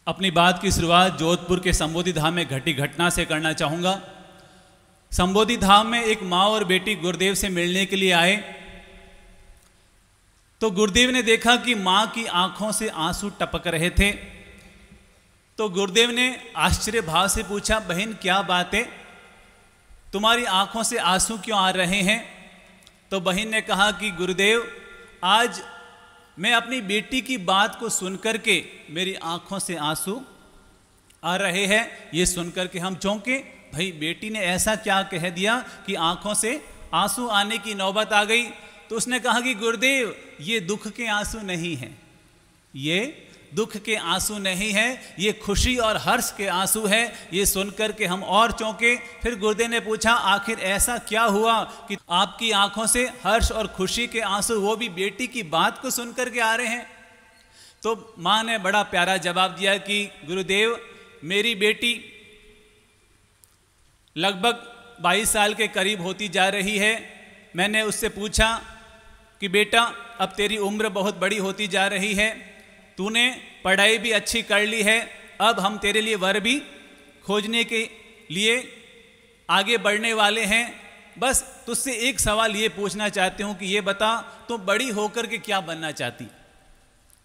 अपनी बात की शुरुआत जोधपुर के संबोधि धाम में घटी घटना से करना चाहूँगा। संबोधि धाम में एक माँ और बेटी गुरुदेव से मिलने के लिए आए तो गुरुदेव ने देखा कि माँ की आंखों से आंसू टपक रहे थे। तो गुरुदेव ने आश्चर्य भाव से पूछा, बहन क्या बात है, तुम्हारी आंखों से आंसू क्यों आ रहे हैं? तो बहन ने कहा कि गुरुदेव, आज मैं अपनी बेटी की बात को सुनकर के मेरी आंखों से आंसू आ रहे हैं। ये सुनकर के हम चौंके, भाई बेटी ने ऐसा क्या कह दिया कि आंखों से आंसू आने की नौबत आ गई। तो उसने कहा कि गुरुदेव, ये दुख के आंसू नहीं हैं, ये दुख के आंसू नहीं है, ये खुशी और हर्ष के आंसू है। ये सुनकर के हम और चौंके। फिर गुरुदेव ने पूछा, आखिर ऐसा क्या हुआ कि आपकी आंखों से हर्ष और खुशी के आंसू, वो भी बेटी की बात को सुनकर के आ रहे हैं? तो माँ ने बड़ा प्यारा जवाब दिया कि गुरुदेव, मेरी बेटी लगभग 22 साल के करीब होती जा रही है। मैंने उससे पूछा कि बेटा, अब तेरी उम्र बहुत बड़ी होती जा रही है, तूने पढ़ाई भी अच्छी कर ली है, अब हम तेरे लिए वर भी खोजने के लिए आगे बढ़ने वाले हैं। बस तुझसे एक सवाल ये पूछना चाहती हूँ कि ये बता, तुम बड़ी होकर के क्या बनना चाहती?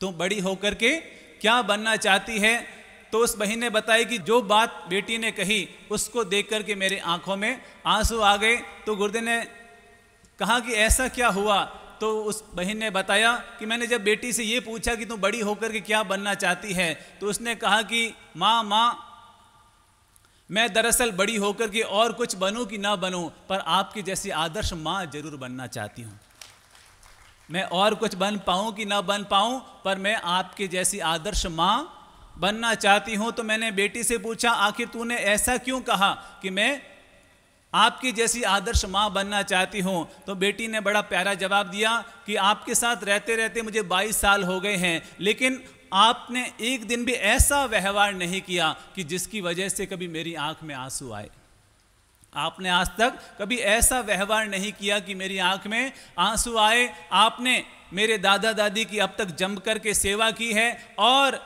तुम बड़ी होकर के क्या बनना चाहती है? तो उस बहन ने बताया कि जो बात बेटी ने कही उसको देख कर के मेरे आंखों में आंसू आ गए। तो गुरुदेव ने कहा कि ऐसा क्या हुआ? तो उस बहन ने बताया कि मैंने जब बेटी से ये पूछा कि तुम बड़ी होकर के क्या बनना चाहती है, तो उसने कहा कि माँ, मैं दरअसल बड़ी होकर के और कुछ बनूं कि ना बनूं, पर आपकी जैसी आदर्श माँ जरूर बनना चाहती हूँ। मैं और कुछ बन पाऊँ कि ना बन पाऊँ, पर मैं आपके जैसी आदर्श माँ बनना चाहती हूँ। तो मैंने बेटी से पूछा, आखिर तूने ऐसा क्यों कहा कि मैं आपकी जैसी आदर्श माँ बनना चाहती हूँ? तो बेटी ने बड़ा प्यारा जवाब दिया कि आपके साथ रहते रहते मुझे 22 साल हो गए हैं, लेकिन आपने एक दिन भी ऐसा व्यवहार नहीं किया कि जिसकी वजह से कभी मेरी आंख में आंसू आए। आपने आज तक कभी ऐसा व्यवहार नहीं किया कि मेरी आंख में आंसू आए। आपने मेरे दादा दादी की अब तक जम कर के सेवा की है और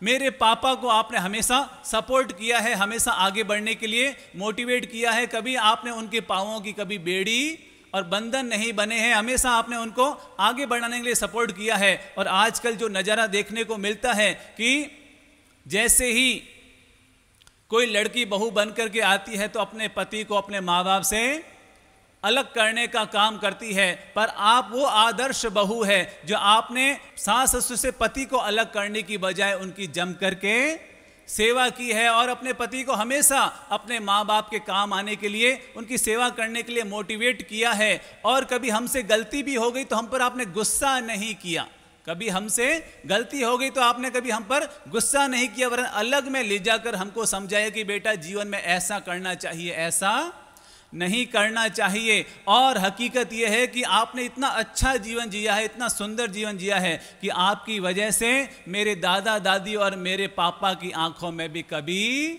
मेरे पापा को आपने हमेशा सपोर्ट किया है, हमेशा आगे बढ़ने के लिए मोटिवेट किया है। कभी आपने उनके पाँवों की कभी बेड़ी और बंधन नहीं बने हैं, हमेशा आपने उनको आगे बढ़ाने के लिए सपोर्ट किया है। और आजकल जो नज़ारा देखने को मिलता है कि जैसे ही कोई लड़की बहू बन करके आती है तो अपने पति को अपने माँ बाप से अलग करने का काम करती है, पर आप वो आदर्श बहू है जो आपने सास ससुर से पति को अलग करने की बजाय उनकी जम करके सेवा की है और अपने पति को हमेशा अपने माँ बाप के काम आने के लिए, उनकी सेवा करने के लिए मोटिवेट किया है। और कभी हमसे गलती भी हो गई तो हम पर आपने गुस्सा नहीं किया, कभी हमसे गलती हो गई तो आपने कभी हम पर गुस्सा नहीं किया, वरन अलग में ले जाकर हमको समझाया कि बेटा जीवन में ऐसा करना चाहिए, ऐसा नहीं करना चाहिए। और हकीकत यह है कि आपने इतना अच्छा जीवन जिया है, इतना सुंदर जीवन जिया है कि आपकी वजह से मेरे दादा दादी और मेरे पापा की आंखों में भी कभी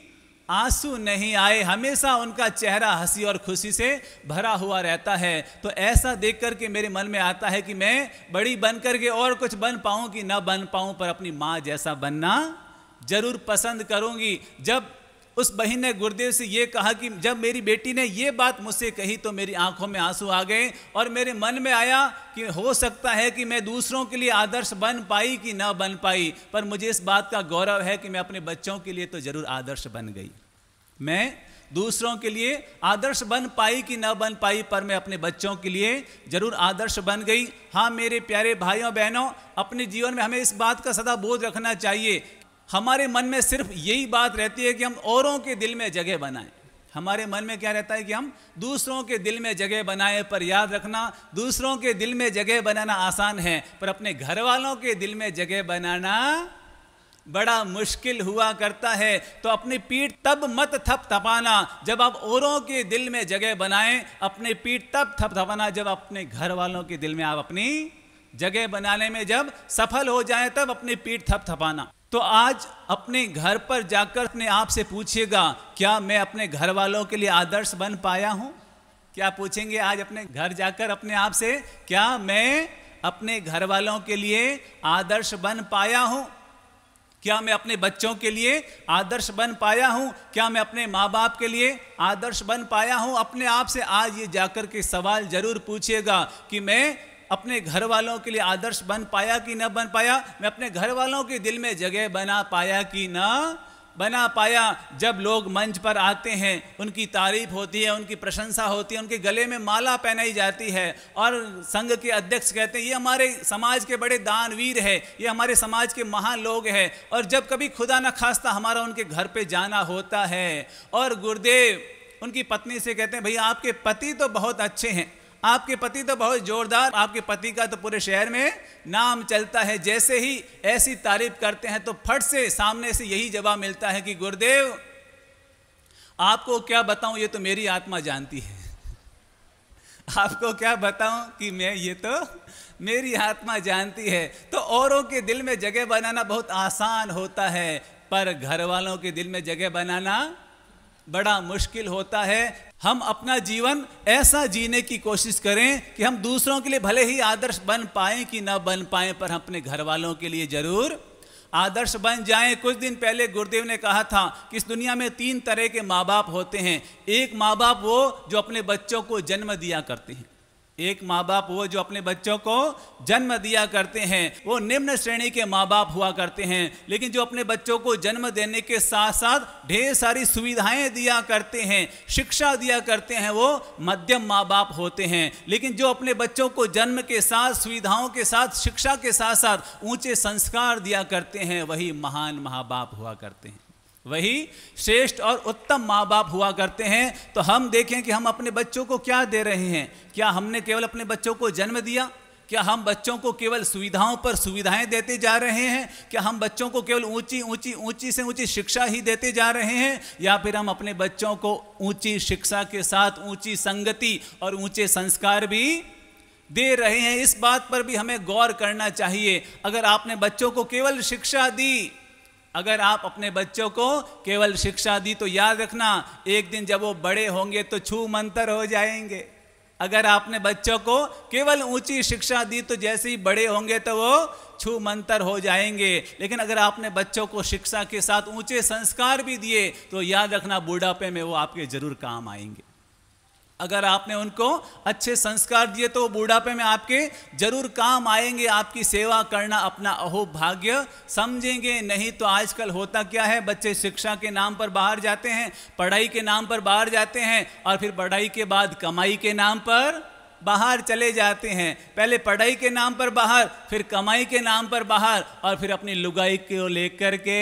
आंसू नहीं आए, हमेशा उनका चेहरा हंसी और खुशी से भरा हुआ रहता है। तो ऐसा देख कर के मेरे मन में आता है कि मैं बड़ी बन कर के और कुछ बन पाऊँ कि ना बन पाऊँ, पर अपनी माँ जैसा बनना जरूर पसंद करूँगी। जब उस बहन ने गुरुदेव से ये कहा कि जब मेरी बेटी ने ये बात मुझसे कही तो मेरी आंखों में आंसू आ गए और मेरे मन में आया कि हो सकता है कि मैं दूसरों के लिए आदर्श बन पाई कि ना बन पाई, पर मुझे इस बात का गौरव है कि मैं अपने बच्चों के लिए तो जरूर आदर्श बन गई। मैं दूसरों के लिए आदर्श बन पाई कि ना बन पाई, पर मैं अपने बच्चों के लिए जरूर आदर्श बन गई। हाँ मेरे प्यारे भाइयों बहनों, अपने जीवन में हमें इस बात का सदा बोध रखना चाहिए। हमारे मन में सिर्फ यही बात रहती है कि हम औरों के दिल में जगह बनाएं। हमारे मन में क्या रहता है कि हम दूसरों के दिल में जगह बनाएं, पर याद रखना, दूसरों के दिल में जगह बनाना आसान है, पर अपने घर वालों के दिल में जगह बनाना बड़ा मुश्किल हुआ करता है। तो अपनी पीठ तब मत थपथपाना जब आप औरों के दिल में जगह बनाएं, अपनी पीठ तब थपथपाना जब अपने घर वालों के दिल में आप अपनी जगह बनाने में जब सफल हो जाएं, तब अपनी पीठ थपथपाना। तो आज अपने घर पर जाकर अपने आप से पूछिएगा, क्या मैं अपने घर वालों के लिए आदर्श बन पाया हूं? क्या पूछेंगे आज अपने घर जाकर अपने आप से, क्या मैं अपने घर वालों के लिए आदर्श बन पाया हूं? क्या मैं अपने बच्चों के लिए आदर्श बन पाया हूं? क्या मैं अपने माँ बाप के लिए आदर्श बन पाया हूं? अपने आप से आज ये जाकर के सवाल जरूर पूछिएगा कि मैं अपने घर वालों के लिए आदर्श बन पाया कि न बन पाया। मैं अपने घर वालों के दिल में जगह बना पाया कि न बना पाया। जब लोग मंच पर आते हैं, उनकी तारीफ होती है, उनकी प्रशंसा होती है, उनके गले में माला पहनाई जाती है और संघ के अध्यक्ष कहते हैं ये हमारे समाज के बड़े दानवीर है, ये हमारे समाज के महान लोग हैं। और जब कभी खुदा न खास्ता हमारा उनके घर पे जाना होता है और गुरुदेव उनकी पत्नी से कहते हैं भैया आपके पति तो बहुत अच्छे हैं, आपके पति तो बहुत जोरदार, आपके पति का तो पूरे शहर में नाम चलता है। जैसे ही ऐसी तारीफ करते हैं तो फट से सामने से यही जवाब मिलता है कि गुरुदेव आपको क्या बताऊं, ये तो मेरी आत्मा जानती है। आपको क्या बताऊं कि मैं, ये तो मेरी आत्मा जानती है। तो औरों के दिल में जगह बनाना बहुत आसान होता है, पर घर वालों के दिल में जगह बनाना बड़ा मुश्किल होता है। हम अपना जीवन ऐसा जीने की कोशिश करें कि हम दूसरों के लिए भले ही आदर्श बन पाएं कि ना बन पाएं, पर हम अपने घर वालों के लिए जरूर आदर्श बन जाएं। कुछ दिन पहले गुरुदेव ने कहा था कि इस दुनिया में 3 तरह के माँ बाप होते हैं। एक माँ बाप वो जो अपने बच्चों को जन्म दिया करते हैं, एक माँ बाप वो जो अपने बच्चों को जन्म दिया करते हैं, वो निम्न श्रेणी के माँ बाप हुआ करते हैं। लेकिन जो अपने बच्चों को जन्म देने के साथ साथ ढेर सारी सुविधाएं दिया करते हैं, शिक्षा दिया करते हैं, वो मध्यम माँ बाप होते हैं। लेकिन जो अपने बच्चों को जन्म के साथ, सुविधाओं के साथ, शिक्षा के साथ साथ ऊंचे संस्कार दिया करते हैं, वही महान माँ बाप हुआ करते हैं, वही श्रेष्ठ और उत्तम माँ बाप हुआ करते हैं। तो हम देखें कि हम अपने बच्चों को क्या दे रहे हैं। क्या हमने केवल अपने बच्चों को जन्म दिया? क्या हम बच्चों को केवल सुविधाओं पर सुविधाएं देते जा रहे हैं? क्या हम बच्चों को केवल ऊंची से ऊंची शिक्षा ही देते जा रहे हैं? या फिर हम अपने बच्चों को ऊंची शिक्षा के साथ ऊंची संगति और ऊंचे संस्कार भी दे रहे हैं? इस बात पर भी हमें गौर करना चाहिए। अगर आपने बच्चों को केवल शिक्षा दी, अगर आप अपने बच्चों को केवल शिक्षा दी, तो याद रखना एक दिन जब वो बड़े होंगे तो छू मंतर हो जाएंगे। अगर आपने बच्चों को केवल ऊंची शिक्षा दी तो जैसे ही बड़े होंगे तो वो छू मंतर हो जाएंगे। लेकिन अगर आपने बच्चों को शिक्षा के साथ ऊंचे संस्कार भी दिए तो याद रखना बुढ़ापे में वो आपके जरूर काम आएंगे। अगर आपने उनको अच्छे संस्कार दिए तो वो बुढ़ापे में आपके जरूर काम आएंगे। आपकी सेवा करना अपना अहोभाग्य समझेंगे। नहीं तो आजकल होता क्या है, बच्चे शिक्षा के नाम पर बाहर जाते हैं, पढ़ाई के नाम पर बाहर जाते हैं और फिर पढ़ाई के बाद कमाई के नाम पर बाहर चले जाते हैं। पहले पढ़ाई के नाम पर बाहर, फिर कमाई के नाम पर बाहर, और फिर अपनी लुगाई को लेकर के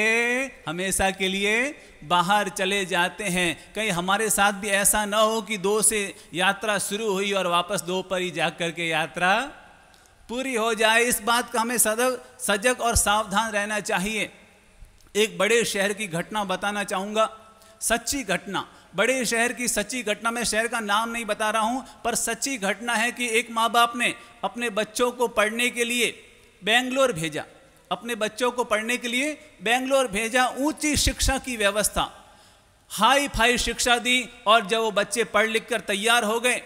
हमेशा के लिए बाहर चले जाते हैं। कहीं हमारे साथ भी ऐसा ना हो कि 2 से यात्रा शुरू हुई और वापस 2 पर ही जाकर के यात्रा पूरी हो जाए। इस बात का हमें सदैव सजग और सावधान रहना चाहिए। एक बड़े शहर की घटना बताना चाहूँगा, सच्ची घटना, बड़े शहर की सच्ची घटना। मैं शहर का नाम नहीं बता रहा हूँ, पर सच्ची घटना है कि एक माँ बाप ने अपने बच्चों को पढ़ने के लिए बेंगलोर भेजा, अपने बच्चों को पढ़ने के लिए बेंगलोर भेजा। ऊंची शिक्षा की व्यवस्था, हाई फाई शिक्षा दी, और जब वो बच्चे पढ़ लिख कर तैयार हो गए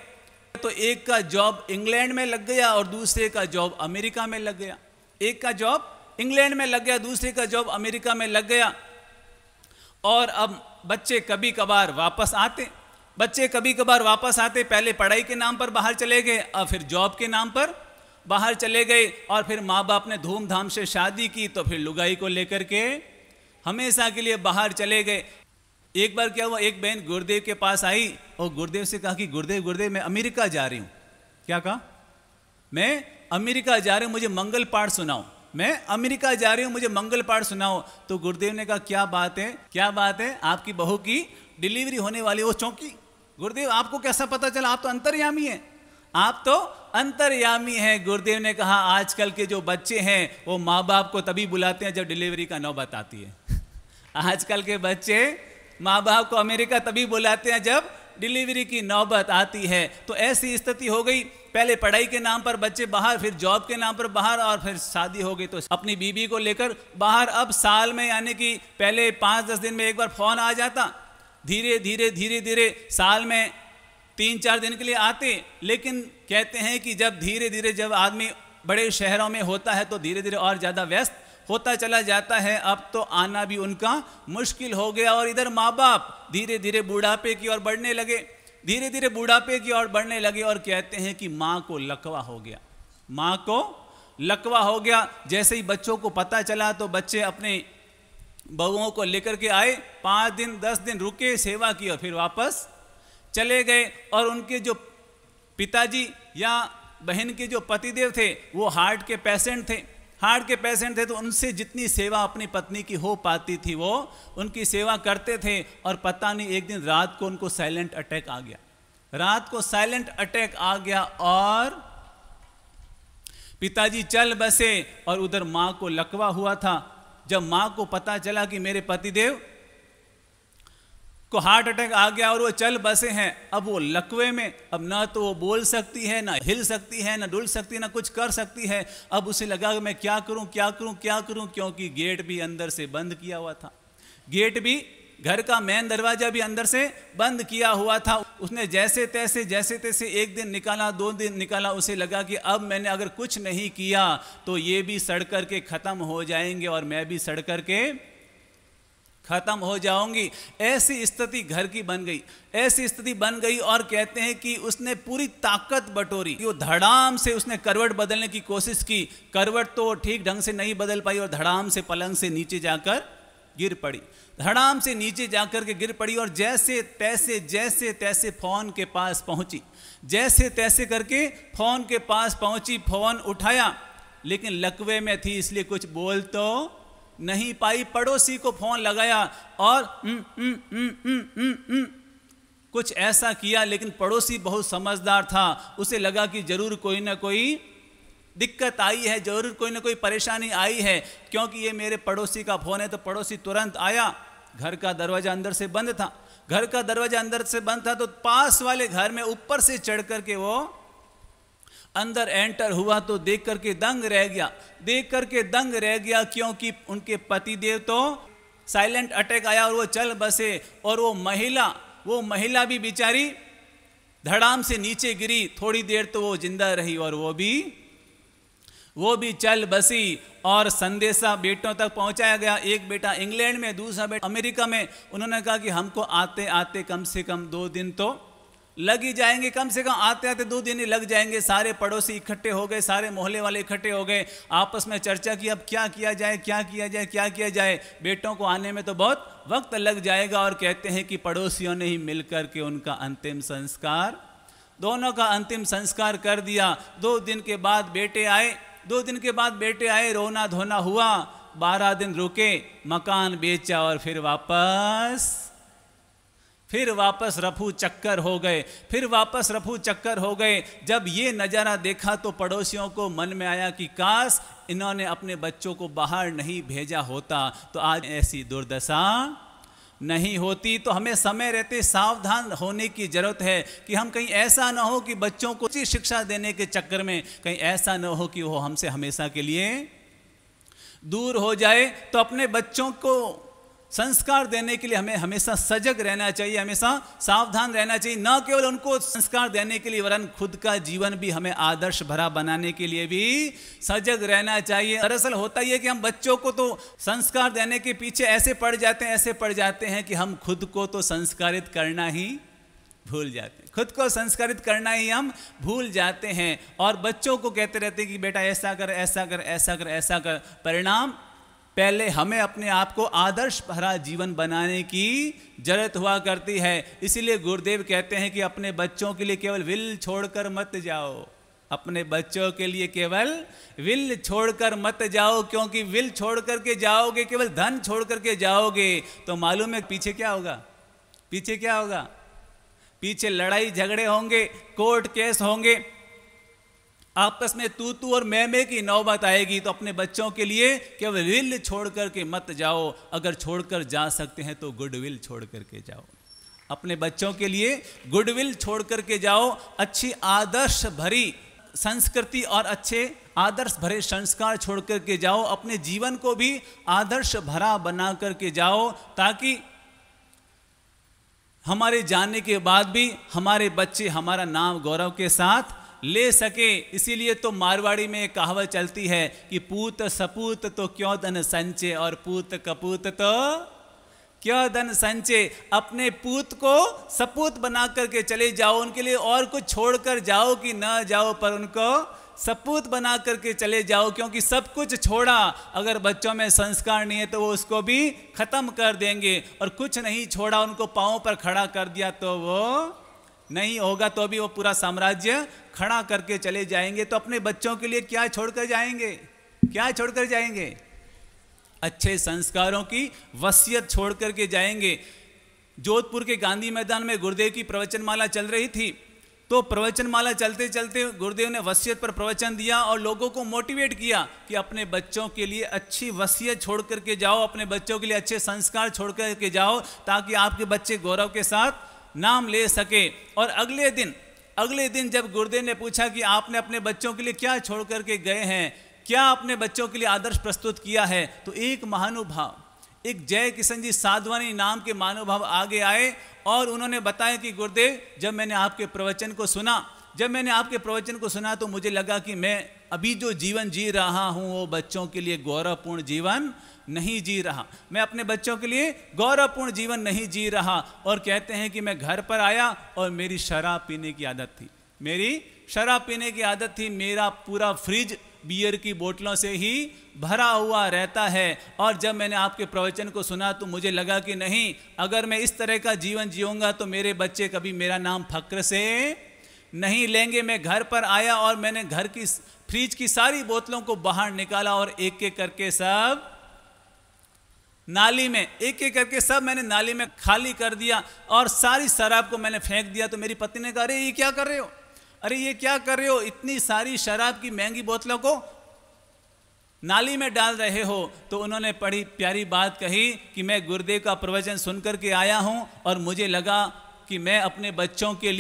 तो एक का जॉब इंग्लैंड में लग गया और दूसरे का जॉब अमेरिका में लग गया। एक का जॉब इंग्लैंड में लग गया, दूसरे का जॉब अमेरिका में लग गया। और अब बच्चे कभी कभार वापस आते, पहले पढ़ाई के नाम पर बाहर चले गए, और फिर जॉब के नाम पर बाहर चले गए, और फिर माँ बाप ने धूमधाम से शादी की तो फिर लुगाई को लेकर के हमेशा के लिए बाहर चले गए। एक बार क्या हुआ, एक बहन गुरुदेव के पास आई और गुरुदेव से कहा कि गुरुदेव मैं अमेरिका जा रही हूँ। क्या कहा? मैं अमेरिका जा रही हूँ, मुझे मंगल पाठ सुनाओ। मैं अमेरिका जा रही हूँ, मुझे मंगल पाठ सुनाओ। तो गुरुदेव ने कहा क्या बात है, आपकी बहू की डिलीवरी होने वाली। वो चौंकी, गुरुदेव आपको कैसा पता चला? आप तो अंतर्यामी हैं, आप तो अंतर्यामी हैं। गुरुदेव ने कहा आजकल के जो बच्चे हैं वो माँ बाप को तभी बुलाते हैं जब डिलीवरी का नौबत आती है। आजकल के बच्चे माँ बाप को अमेरिका तभी बुलाते हैं जब डिलीवरी की नौबत आती है। तो ऐसी स्थिति हो गई, पहले पढ़ाई के नाम पर बच्चे बाहर, फिर जॉब के नाम पर बाहर, और फिर शादी हो गई तो अपनी बीबी को लेकर बाहर। अब साल में, यानी कि पहले 5-10 दिन में एक बार फोन आ जाता, धीरे धीरे साल में 3-4 दिन के लिए आते। लेकिन कहते हैं कि जब धीरे धीरे जब आदमी बड़े शहरों में होता है तो धीरे धीरे और ज़्यादा व्यस्त होता चला जाता है। अब तो आना भी उनका मुश्किल हो गया और इधर माँ बाप धीरे धीरे बुढ़ापे की ओर बढ़ने लगे, धीरे धीरे बुढ़ापे की ओर बढ़ने लगे। और कहते हैं कि माँ को लकवा हो गया, माँ को लकवा हो गया। जैसे ही बच्चों को पता चला तो बच्चे अपने बहुओं को लेकर के आए, 5 दिन 10 दिन रुके, सेवा की और फिर वापस चले गए। और उनके जो पिताजी या बहन के जो पतिदेव थे वो हार्ट के पेशेंट थे, हार्ट के पेशेंट थे, तो उनसे जितनी सेवा अपनी पत्नी की हो पाती थी वो उनकी सेवा करते थे। और पता नहीं एक दिन रात को उनको साइलेंट अटैक आ गया, रात को साइलेंट अटैक आ गया और पिताजी चल बसे और उधर माँ को लकवा हुआ था। जब माँ को पता चला कि मेरे पतिदेव को हार्ट अटैक आ गया और वो चल बसे हैं, अब वो लकवे में, अब ना तो वो बोल सकती है, ना हिल सकती है, ना डुल सकती है, ना कुछ कर सकती है। अब उसे लगा कि मैं क्या करूं क्या करूं क्या करूं, क्योंकि गेट भी अंदर से बंद किया हुआ था, गेट भी, घर का मेन दरवाजा भी अंदर से बंद किया हुआ था। उसने जैसे तैसे एक दिन निकाला, 2 दिन निकाला, उसे लगा कि अब मैंने अगर कुछ नहीं किया तो ये भी सड़ करके ख़त्म हो जाएंगे और मैं भी सड़ करके खत्म हो जाऊंगी। ऐसी स्थिति घर की बन गई, ऐसी स्थिति बन गई। और कहते हैं कि उसने पूरी ताकत बटोरी, वो धड़ाम से उसने करवट बदलने की कोशिश की, करवट तो ठीक ढंग से नहीं बदल पाई और धड़ाम से पलंग से नीचे जाकर गिर पड़ी, धड़ाम से नीचे जाकर के गिर पड़ी। और जैसे तैसे फोन के पास पहुंची, जैसे तैसे करके फोन के पास पहुंची, फोन उठाया, लेकिन लकवे में थी इसलिए कुछ बोल तो नहीं पाई। पड़ोसी को फोन लगाया और कुछ ऐसा किया, लेकिन पड़ोसी बहुत समझदार था, उसे लगा कि जरूर कोई ना कोई दिक्कत आई है, जरूर कोई ना कोई परेशानी आई है, क्योंकि ये मेरे पड़ोसी का फोन है। तो पड़ोसी तुरंत आया, घर का दरवाजा अंदर से बंद था, घर का दरवाजा अंदर से बंद था, तो पास वाले घर में ऊपर से चढ़ करके वो अंदर एंटर हुआ तो देख करके दंग रह गया, देख करके दंग रह गया, क्योंकि उनके पतिदेव तो साइलेंट अटैक आया और वो चल बसे। और वो महिला भी बेचारी धड़ाम से नीचे गिरी, थोड़ी देर तो वो जिंदा रही और वो भी चल बसी। और संदेशा बेटों तक पहुंचाया गया, एक बेटा इंग्लैंड में, दूसरा बेटा अमेरिका में। उन्होंने कहा कि हमको आते आते कम से कम 2 दिन तो लग ही जाएंगे, कम से कम आते आते 2 दिन ही लग जाएंगे। सारे पड़ोसी इकट्ठे हो गए, सारे मोहल्ले वाले इकट्ठे हो गए, आपस में चर्चा की अब क्या किया जाए, क्या किया जाए, क्या किया जाए, बेटों को आने में तो बहुत वक्त लग जाएगा। और कहते हैं कि पड़ोसियों ने ही मिलकर के उनका अंतिम संस्कार, दोनों का अंतिम संस्कार कर दिया। 2 दिन के बाद बेटे आए, 2 दिन के बाद बेटे आए, रोना धोना हुआ, 12 दिन रुके, मकान बेचा और फिर वापस रफू चक्कर हो गए, फिर वापस रफू चक्कर हो गए। जब ये नज़ारा देखा तो पड़ोसियों को मन में आया कि काश इन्होंने अपने बच्चों को बाहर नहीं भेजा होता तो आज ऐसी दुर्दशा नहीं होती। तो हमें समय रहते सावधान होने की ज़रूरत है कि हम कहीं ऐसा ना हो कि बच्चों को अच्छी शिक्षा देने के चक्कर में कहीं ऐसा ना हो कि वो हमसे हमेशा के लिए दूर हो जाए। तो अपने बच्चों को संस्कार देने के लिए हमें हमेशा सजग रहना चाहिए, हमेशा सावधान रहना चाहिए। न केवल उनको संस्कार देने के लिए वरन खुद का जीवन भी हमें आदर्श भरा बनाने के लिए भी सजग रहना चाहिए। दरअसल होता ही है कि हम बच्चों को तो संस्कार देने के पीछे ऐसे पड़ जाते हैं कि हम खुद को तो संस्कारित करना ही भूल जाते हैं, खुद को संस्कारित करना ही हम भूल जाते हैं। और बच्चों को कहते रहते हैं कि बेटा ऐसा कर, ऐसा कर, ऐसा कर, ऐसा कर। परिणाम पहले हमें अपने आप को आदर्श भरा जीवन बनाने की जरूरत हुआ करती है। इसीलिए गुरुदेव कहते हैं कि अपने बच्चों के लिए केवल विल छोड़कर मत जाओ, अपने बच्चों के लिए केवल विल छोड़कर मत जाओ, क्योंकि विल छोड़ करके जाओगे, केवल धन छोड़ करके जाओगे तो मालूम है पीछे क्या होगा, पीछे क्या होगा, पीछे लड़ाई झगड़े होंगे, कोर्ट केस होंगे, आपस में तू और मैं की नौबत आएगी। तो अपने बच्चों के लिए केवल विल छोड़ करके मत जाओ, अगर छोड़कर जा सकते हैं तो गुडविल छोड़ करके जाओ। अपने बच्चों के लिए गुडविल छोड़ करके जाओ, अच्छी आदर्श भरी संस्कृति और अच्छे आदर्श भरे संस्कार छोड़ करके जाओ, अपने जीवन को भी आदर्श भरा बना करके जाओ, ताकि हमारे जाने के बाद भी हमारे बच्चे हमारा नाम गौरव के साथ ले सके। इसीलिए तो मारवाड़ी में एक कहावत चलती है कि पूत सपूत तो क्यों धन संचय और पूत कपूत तो क्यों धन संचय। अपने पूत को सपूत बना करके चले जाओ, उनके लिए और कुछ छोड़कर जाओ कि न जाओ, पर उनको सपूत बना करके चले जाओ, क्योंकि सब कुछ छोड़ा, अगर बच्चों में संस्कार नहीं है तो वो उसको भी खत्म कर देंगे, और कुछ नहीं छोड़ा, उनको पांव पर खड़ा कर दिया तो वो नहीं होगा, तो भी वो पूरा साम्राज्य खड़ा करके चले जाएंगे। तो अपने बच्चों के लिए क्या छोड़कर जाएंगे, क्या छोड़कर जाएंगे? अच्छे संस्कारों की वसीयत छोड़ करके जाएंगे। जोधपुर के गांधी मैदान में गुरुदेव की प्रवचनमाला चल रही थी, तो प्रवचनमाला चलते चलते गुरुदेव ने वसीयत पर प्रवचन दिया और लोगों को मोटिवेट किया कि अपने बच्चों के लिए अच्छी वसीयत छोड़ करके जाओ, अपने बच्चों के लिए अच्छे संस्कार छोड़ करके जाओ, ताकि आपके बच्चे गौरव के साथ नाम ले सके। और अगले दिन जब गुरुदेव ने पूछा कि आपने अपने बच्चों के लिए क्या छोड़ करके गए हैं, क्या अपने बच्चों के लिए आदर्श प्रस्तुत किया है, तो एक महानुभाव, एक जय किशन जी साधवानी नाम के महानुभाव आगे आए और उन्होंने बताया कि गुरुदेव, जब मैंने आपके प्रवचन को सुना तो मुझे लगा कि मैं अभी जो जीवन जी रहा हूं वो बच्चों के लिए गौरवपूर्ण जीवन नहीं जी रहा, मैं अपने बच्चों के लिए गौरवपूर्ण जीवन नहीं जी रहा। और कहते हैं कि मैं घर पर आया और मेरी शराब पीने की आदत थी, मेरा पूरा फ्रिज बियर की बोतलों से ही भरा हुआ रहता है। और जब मैंने आपके प्रवचन को सुना तो मुझे लगा कि नहीं, अगर मैं इस तरह का जीवन जीऊंगा तो मेरे बच्चे कभी मेरा नाम फक्र से नहीं लेंगे। मैं घर पर आया और मैंने घर की फ्रिज की सारी बोतलों को बाहर निकाला और एक एक करके सब मैंने नाली में खाली कर दिया और सारी शराब को मैंने फेंक दिया। तो मेरी पत्नी ने कहा, अरे ये क्या कर रहे हो, इतनी सारी शराब की महंगी बोतलों को नाली में डाल रहे हो। तो उन्होंने बड़ी प्यारी बात कही कि मैं गुरुदेव का प्रवचन सुनकर के आया हूं और मुझे लगा कि मैं अपने बच्चों के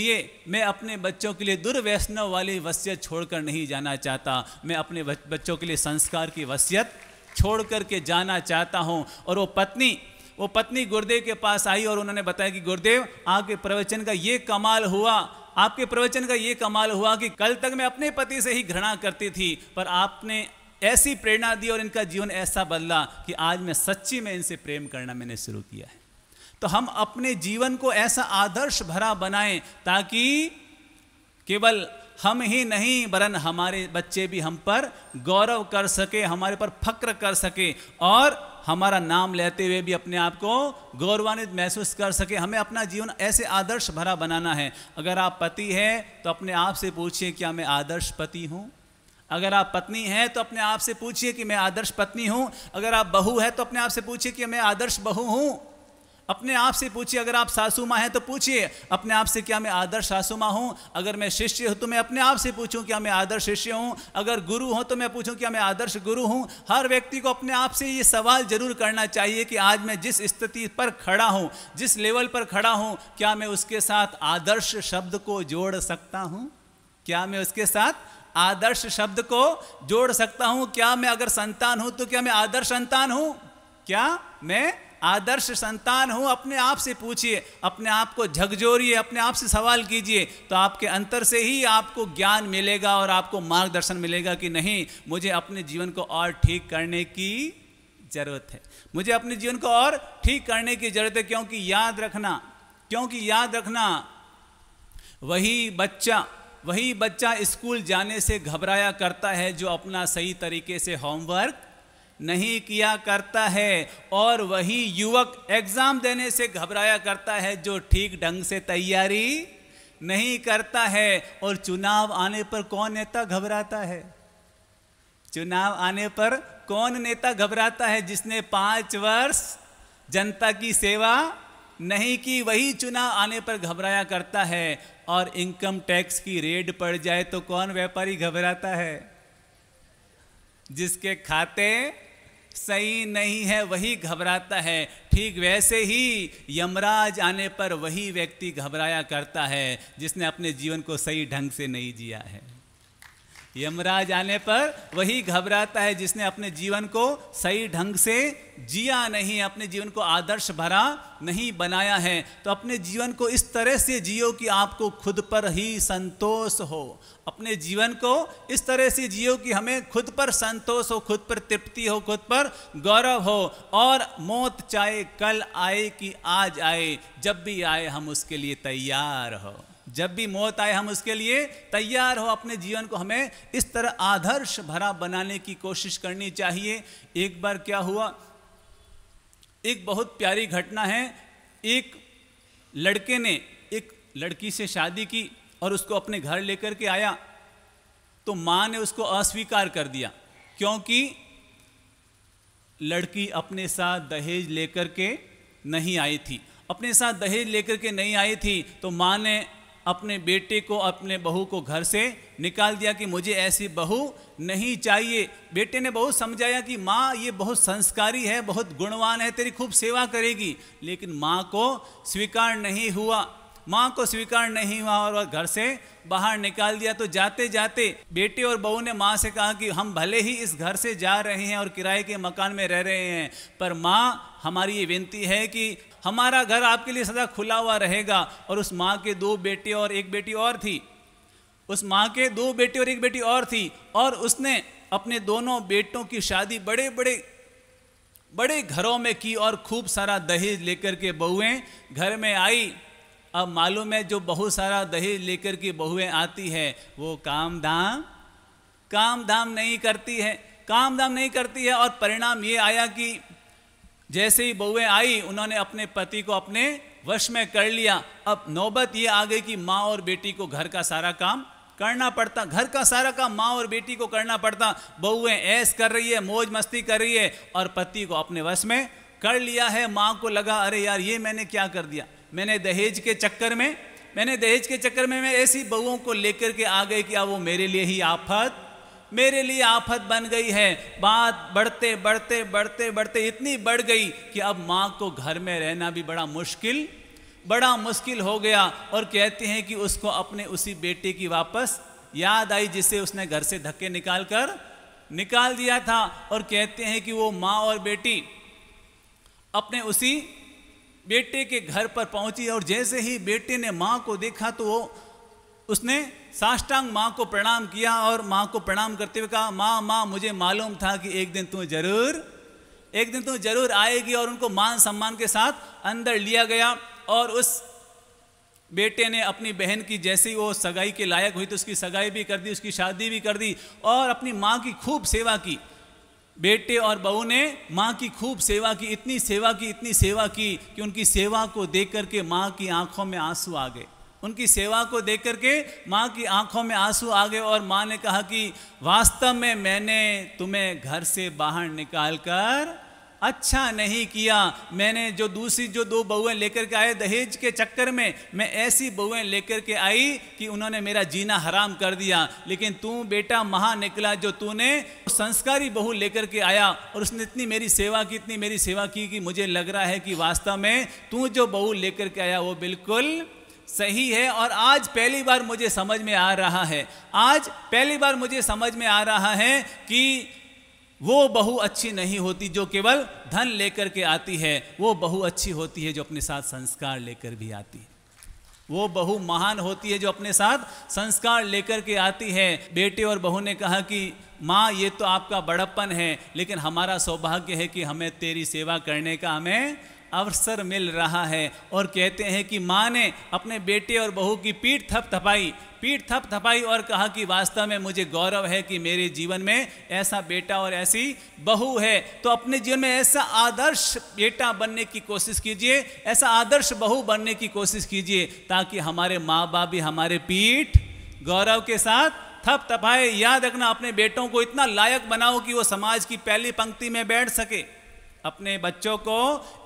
लिए दुर्व्यसनों वाली वसीयत छोड़कर नहीं जाना चाहता, मैं अपने बच्चों के लिए संस्कार की वसीयत छोड़ करके जाना चाहता हूं। और वो पत्नी गुरुदेव के पास आई और उन्होंने बताया कि गुरुदेव, आपके प्रवचन का ये कमाल हुआ कि कल तक मैं अपने पति से ही घृणा करती थी, पर आपने ऐसी प्रेरणा दी और इनका जीवन ऐसा बदला कि आज मैं सच्ची में इनसे प्रेम करना मैंने शुरू किया है। तो हम अपने जीवन को ऐसा आदर्श भरा बनाएं ताकि केवल हम ही नहीं वरन हमारे बच्चे भी हम पर गौरव कर सके, हमारे पर फक्र कर सके और हमारा नाम लेते हुए भी अपने आप को गौरवान्वित महसूस कर सके। हमें अपना जीवन ऐसे आदर्श भरा बनाना है। अगर आप पति हैं तो अपने आप से पूछिए, क्या मैं आदर्श पति हूँ? अगर आप पत्नी हैं तो अपने आप से पूछिए कि मैं आदर्श पत्नी हूँ। अगर आप बहू हैं तो अपने आप से पूछिए कि मैं आदर्श बहू हूँ। अपने आप से पूछिए, अगर आप सासू माँ हैं तो पूछिए अपने आप से, क्या मैं आदर्श सासू माँ हूँ? अगर मैं शिष्य हूँ तो मैं अपने आप से पूछूं क्या मैं आदर्श शिष्य हूँ? अगर गुरु हूँ तो मैं पूछूं क्या मैं आदर्श गुरु हूँ? हर व्यक्ति को अपने आप से ये सवाल जरूर करना चाहिए कि आज मैं जिस स्थिति पर खड़ा हूँ, जिस लेवल पर खड़ा हूँ, क्या मैं उसके साथ आदर्श शब्द को जोड़ सकता हूँ? क्या मैं उसके साथ आदर्श शब्द को जोड़ सकता हूँ? क्या मैं अगर संतान हूँ तो क्या मैं आदर्श संतान हूँ? क्या मैं आदर्श संतान हूं? अपने आप से पूछिए, अपने आप को झकझोरिए, अपने आप से सवाल कीजिए, तो आपके अंतर से ही आपको ज्ञान मिलेगा और आपको मार्गदर्शन मिलेगा कि नहीं, मुझे अपने जीवन को और ठीक करने की जरूरत है, मुझे अपने जीवन को और ठीक करने की जरूरत है। क्योंकि याद रखना वही बच्चा स्कूल जाने से घबराया करता है जो अपना सही तरीके से होमवर्क नहीं किया करता है, और वही युवक एग्जाम देने से घबराया करता है जो ठीक ढंग से तैयारी नहीं करता है। और चुनाव आने पर कौन नेता घबराता है? चुनाव आने पर कौन नेता घबराता है? जिसने 5 वर्ष जनता की सेवा नहीं की, वही चुनाव आने पर घबराया करता है। और इनकम टैक्स की रेड पड़ जाए तो कौन व्यापारी घबराता है? जिसके खाते सही नहीं है वही घबराता है। ठीक वैसे ही यमराज आने पर वही व्यक्ति घबराया करता है जिसने अपने जीवन को सही ढंग से नहीं जिया है। यमराज आने पर वही घबराता है जिसने अपने जीवन को सही ढंग से जिया नहीं, अपने जीवन को आदर्श भरा नहीं बनाया है। तो अपने जीवन को इस तरह से जियो कि आपको खुद पर ही संतोष हो। अपने जीवन को इस तरह से जियो कि हमें खुद पर संतोष हो, खुद पर तृप्ति हो, खुद पर गौरव हो। और मौत चाहे कल आए कि आज आए, जब भी आए हम उसके लिए तैयार हो। जब भी मौत आए हम उसके लिए तैयार हो। अपने जीवन को हमें इस तरह आदर्श भरा बनाने की कोशिश करनी चाहिए। एक बार क्या हुआ, एक बहुत प्यारी घटना है। एक लड़के ने एक लड़की से शादी की और उसको अपने घर लेकर के आया, तो माँ ने उसको अस्वीकार कर दिया, क्योंकि लड़की अपने साथ दहेज लेकर के नहीं आई थी। अपने साथ दहेज लेकर के नहीं आई थी तो माँ ने अपने बेटे को, अपने बहू को घर से निकाल दिया कि मुझे ऐसी बहू नहीं चाहिए। बेटे ने बहुत समझाया कि माँ ये बहुत संस्कारी है, बहुत गुणवान है, तेरी खूब सेवा करेगी, लेकिन माँ को स्वीकार नहीं हुआ। माँ को स्वीकार नहीं हुआ और वह घर से बाहर निकाल दिया। तो जाते जाते बेटे और बहू ने माँ से कहा कि हम भले ही इस घर से जा रहे हैं और किराए के मकान में रह रहे हैं, पर माँ हमारी ये विनती है कि हमारा घर आपके लिए सदा खुला हुआ रहेगा। और उस माँ के 2 बेटे और एक बेटी और थी। उस माँ के 2 बेटे और एक बेटी और थी, और उसने अपने दोनों बेटों की शादी बड़े बड़े घरों में की और खूब सारा दहेज लेकर के बहुएं घर में आई। अब मालूम है, जो बहुत सारा दहेज लेकर के बहुएं आती है वो काम धाम नहीं करती है, काम धाम नहीं करती है। और परिणाम ये आया कि जैसे ही बहुएं आई, उन्होंने अपने पति को अपने वश में कर लिया। अब नौबत ये आ गई कि माँ और बेटी को घर का सारा काम करना पड़ता, घर का सारा काम माँ और बेटी को करना पड़ता। बहुएं ऐश कर रही है, मौज मस्ती कर रही है, और पति को अपने वश में कर लिया है। माँ को लगा, अरे यार ये मैंने क्या कर दिया, मैंने दहेज के चक्कर में मैं ऐसी बहुओं को लेकर के आ गई कि अब वो मेरे लिए आफत बन गई है। बात बढ़ते इतनी बढ़ गई कि अब माँ को घर में रहना भी बड़ा मुश्किल हो गया। और कहते हैं कि उसको अपने उसी बेटे की वापस याद आई जिसे उसने घर से धक्के निकाल दिया था। और कहते हैं कि वो माँ और बेटी अपने उसी बेटे के घर पर पहुंची, और जैसे ही बेटे ने माँ को देखा तो उसने साष्टांग माँ को प्रणाम किया, और माँ को प्रणाम करते हुए कहा, माँ मुझे मालूम था कि एक दिन तू जरूर आएगी। और उनको मान सम्मान के साथ अंदर लिया गया। और उस बेटे ने अपनी बहन की, जैसे ही वो सगाई के लायक हुई तो उसकी सगाई भी कर दी, उसकी शादी भी कर दी, और अपनी माँ की खूब सेवा की। बेटे और बहू ने माँ की खूब सेवा की, इतनी सेवा की कि उनकी सेवा को देख करके माँ की आंखों में आंसू आ गए। उनकी सेवा को देख करके माँ की आंखों में आंसू आ गए। और माँ ने कहा कि वास्तव में मैंने तुम्हें घर से बाहर निकालकर अच्छा नहीं किया। मैंने जो 2 बहुएं लेकर के आए दहेज के चक्कर में, मैं ऐसी बहुएं लेकर के आई कि उन्होंने मेरा जीना हराम कर दिया। लेकिन तू बेटा महान निकला, जो तूने संस्कारी बहू लेकर के आया, और उसने इतनी मेरी सेवा की कि मुझे लग रहा है कि वास्तव में तू जो बहू लेकर के आया वो बिल्कुल सही है। और आज पहली बार मुझे समझ में आ रहा है कि वो बहू अच्छी नहीं होती जो केवल धन लेकर के आती है, वो बहू अच्छी होती है जो अपने साथ संस्कार लेकर भी आती है। वो बहू महान होती है जो अपने साथ संस्कार लेकर के आती है। बेटे और बहू ने कहा कि माँ ये तो आपका बड़प्पन है, लेकिन हमारा सौभाग्य है कि हमें तेरी सेवा करने का अवसर मिल रहा है। और कहते हैं कि माँ ने अपने बेटे और बहू की पीठ थपथपाई और कहा कि वास्तव में मुझे गौरव है कि मेरे जीवन में ऐसा बेटा और ऐसी बहू है। तो अपने जीवन में ऐसा आदर्श बेटा बनने की कोशिश कीजिए, ऐसा आदर्श बहू बनने की कोशिश कीजिए, ताकि हमारे माँ बाप भी हमारे पीठ गौरव के साथ थपथपाए। याद रखना, अपने बेटों को इतना लायक बनाओ कि वो समाज की पहली पंक्ति में बैठ सके। अपने बच्चों को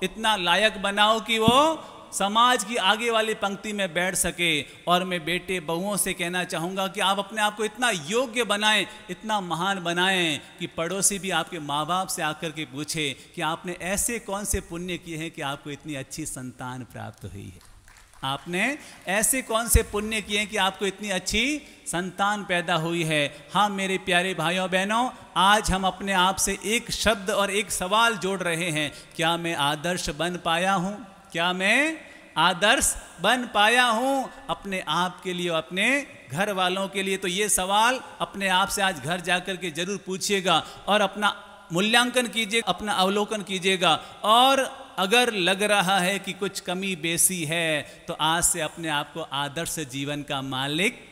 इतना लायक बनाओ कि वो समाज की आगे वाली पंक्ति में बैठ सके। और मैं बेटे बहुओं से कहना चाहूँगा कि आप अपने आप को इतना योग्य बनाएं, इतना महान बनाएं कि पड़ोसी भी आपके माँ बाप से आकर के पूछे कि आपने ऐसे कौन से पुण्य किए हैं कि आपको इतनी अच्छी संतान प्राप्त हुई है। आपने ऐसे कौन से पुण्य किए कि आपको इतनी अच्छी संतान पैदा हुई है। हाँ मेरे प्यारे भाइयों बहनों, आज हम अपने आप से एक शब्द और एक सवाल जोड़ रहे हैं, क्या मैं आदर्श बन पाया हूँ? क्या मैं आदर्श बन पाया हूँ अपने आप के लिए, अपने घर वालों के लिए? तो ये सवाल अपने आप से आज घर जाकर के जरूर पूछिएगा और अपना मूल्यांकन कीजिए, अपना अवलोकन कीजिएगा। और अगर लग रहा है कि कुछ कमी बेसी है तो आज से अपने आप को आदर्श जीवन का मालिक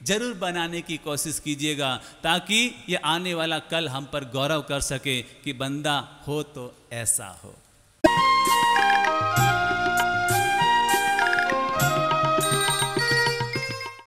जरूर बनाने की कोशिश कीजिएगा, ताकि ये आने वाला कल हम पर गौरव कर सके कि बंदा हो तो ऐसा हो।